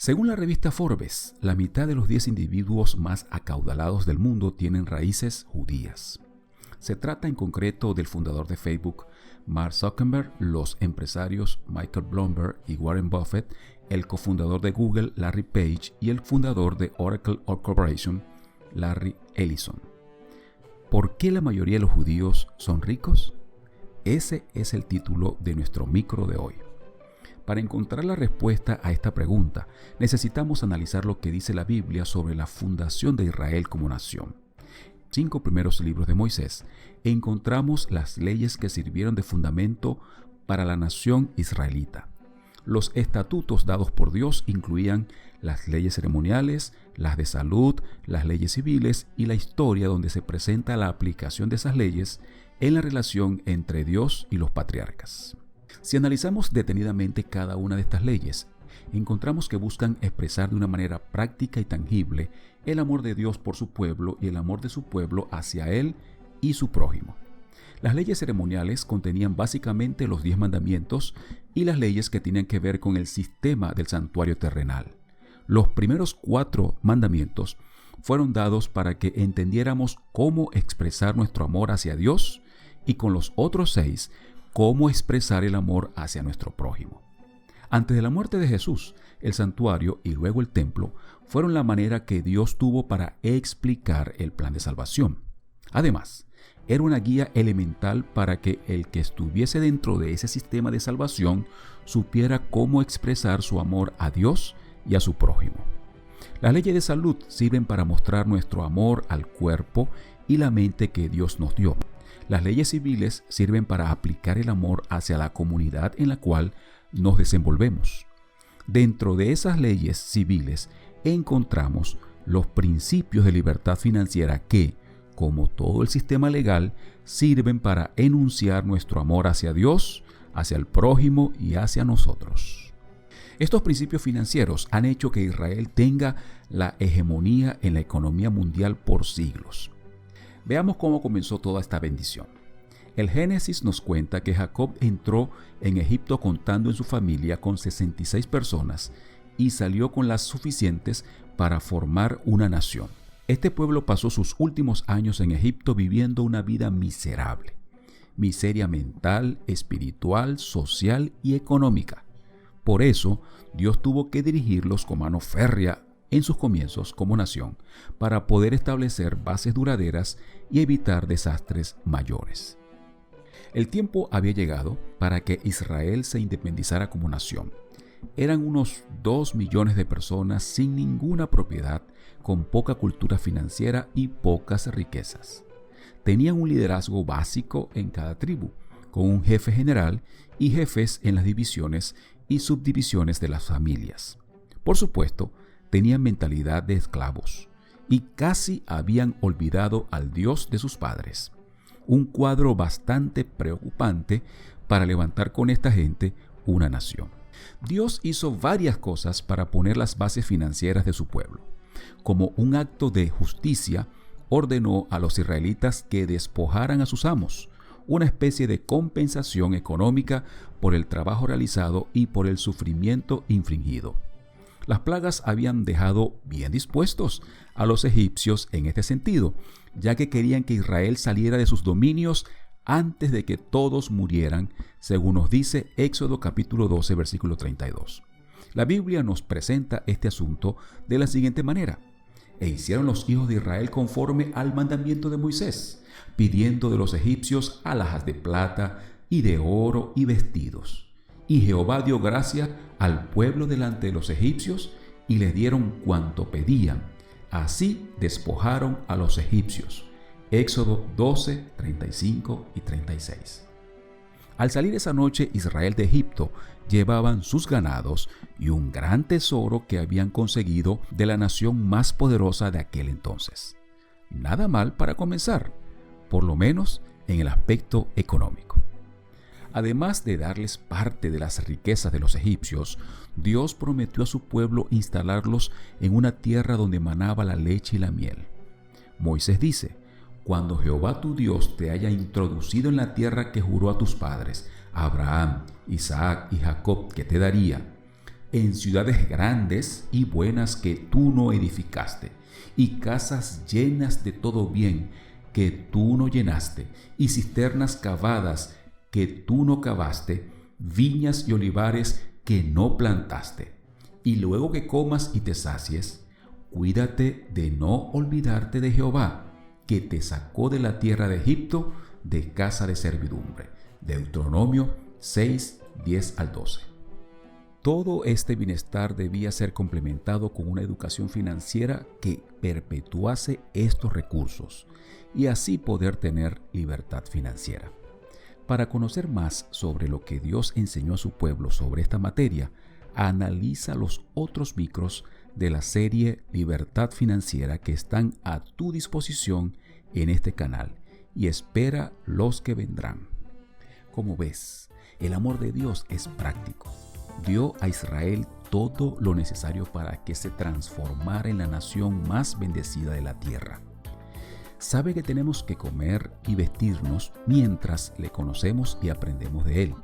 Según la revista Forbes, la mitad de los 10 individuos más acaudalados del mundo tienen raíces judías. Se trata en concreto del fundador de Facebook, Mark Zuckerberg, los empresarios Michael Bloomberg y Warren Buffett, el cofundador de Google, Larry Page, y el fundador de Oracle Corporation, Larry Ellison. ¿Por qué la mayoría de los judíos son ricos? Ese es el título de nuestro micro de hoy. Para encontrar la respuesta a esta pregunta, necesitamos analizar lo que dice la Biblia sobre la fundación de Israel como nación. 5 primeros libros de Moisés, encontramos las leyes que sirvieron de fundamento para la nación israelita. Los estatutos dados por Dios incluían las leyes ceremoniales, las de salud, las leyes civiles y la historia donde se presenta la aplicación de esas leyes en la relación entre Dios y los patriarcas. Si analizamos detenidamente cada una de estas leyes, encontramos que buscan expresar de una manera práctica y tangible el amor de Dios por su pueblo y el amor de su pueblo hacia Él y su prójimo. Las leyes ceremoniales contenían básicamente los 10 mandamientos y las leyes que tenían que ver con el sistema del santuario terrenal. Los primeros 4 mandamientos fueron dados para que entendiéramos cómo expresar nuestro amor hacia Dios y con los otros 6, cómo expresar el amor hacia nuestro prójimo. Antes de la muerte de Jesús, el santuario y luego el templo fueron la manera que Dios tuvo para explicar el plan de salvación. Además, era una guía elemental para que el que estuviese dentro de ese sistema de salvación supiera cómo expresar su amor a Dios y a su prójimo. Las leyes de salud sirven para mostrar nuestro amor al cuerpo y la mente que Dios nos dio. Las leyes civiles sirven para aplicar el amor hacia la comunidad en la cual nos desenvolvemos. Dentro de esas leyes civiles encontramos los principios de libertad financiera que, como todo el sistema legal, sirven para enunciar nuestro amor hacia Dios, hacia el prójimo y hacia nosotros. Estos principios financieros han hecho que Israel tenga la hegemonía en la economía mundial por siglos. Veamos cómo comenzó toda esta bendición. El Génesis nos cuenta que Jacob entró en Egipto contando en su familia con 66 personas y salió con las suficientes para formar una nación. Este pueblo pasó sus últimos años en Egipto viviendo una vida miserable. Miseria mental, espiritual, social y económica. Por eso, Dios tuvo que dirigirlos con mano férrea en sus comienzos como nación para poder establecer bases duraderas y evitar desastres mayores. El tiempo había llegado para que Israel se independizara como nación. Eran unos 2 millones de personas sin ninguna propiedad, con poca cultura financiera y pocas riquezas. Tenían un liderazgo básico en cada tribu, con un jefe general y jefes en las divisiones y subdivisiones de las familias. Por supuesto, tenían mentalidad de esclavos y casi habían olvidado al Dios de sus padres. Un cuadro bastante preocupante para levantar con esta gente una nación. Dios hizo varias cosas para poner las bases financieras de su pueblo. Como un acto de justicia, ordenó a los israelitas que despojaran a sus amos, una especie de compensación económica por el trabajo realizado y por el sufrimiento infligido. Las plagas habían dejado bien dispuestos a los egipcios en este sentido, ya que querían que Israel saliera de sus dominios antes de que todos murieran, según nos dice Éxodo capítulo 12, versículo 32. La Biblia nos presenta este asunto de la siguiente manera: e hicieron los hijos de Israel conforme al mandamiento de Moisés, pidiendo de los egipcios alhajas de plata y de oro y vestidos. Y Jehová dio gracia al pueblo delante de los egipcios y les dieron cuanto pedían. Así despojaron a los egipcios. Éxodo 12, 35 y 36. Al salir esa noche Israel de Egipto, llevaban sus ganados y un gran tesoro que habían conseguido de la nación más poderosa de aquel entonces. Nada mal para comenzar, por lo menos en el aspecto económico. Además de darles parte de las riquezas de los egipcios, Dios prometió a su pueblo instalarlos en una tierra donde manaba la leche y la miel. Moisés dice: cuando Jehová tu Dios te haya introducido en la tierra que juró a tus padres, Abraham, Isaac y Jacob, que te daría, en ciudades grandes y buenas que tú no edificaste, y casas llenas de todo bien que tú no llenaste, y cisternas cavadas que tú no cavaste, viñas y olivares que no plantaste. Y luego que comas y te sacies, cuídate de no olvidarte de Jehová, que te sacó de la tierra de Egipto, de casa de servidumbre. Deuteronomio 6, 10 al 12. Todo este bienestar debía ser complementado con una educación financiera que perpetuase estos recursos y así poder tener libertad financiera. Para conocer más sobre lo que Dios enseñó a su pueblo sobre esta materia, analiza los otros micros de la serie Libertad Financiera que están a tu disposición en este canal y espera los que vendrán. Como ves, el amor de Dios es práctico. Dio a Israel todo lo necesario para que se transformara en la nación más bendecida de la tierra. Sabe que tenemos que comer y vestirnos mientras le conocemos y aprendemos de Él.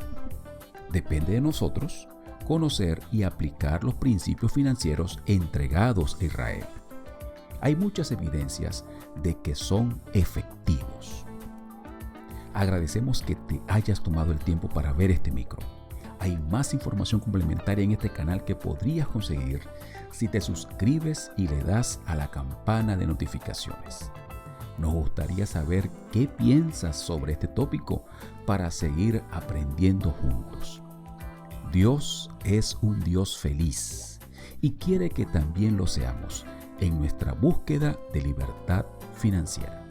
Depende de nosotros conocer y aplicar los principios financieros entregados a Israel. Hay muchas evidencias de que son efectivos. Agradecemos que te hayas tomado el tiempo para ver este micro. Hay más información complementaria en este canal que podrías conseguir si te suscribes y le das a la campana de notificaciones. Nos gustaría saber qué piensas sobre este tópico para seguir aprendiendo juntos. Dios es un Dios feliz y quiere que también lo seamos en nuestra búsqueda de libertad financiera.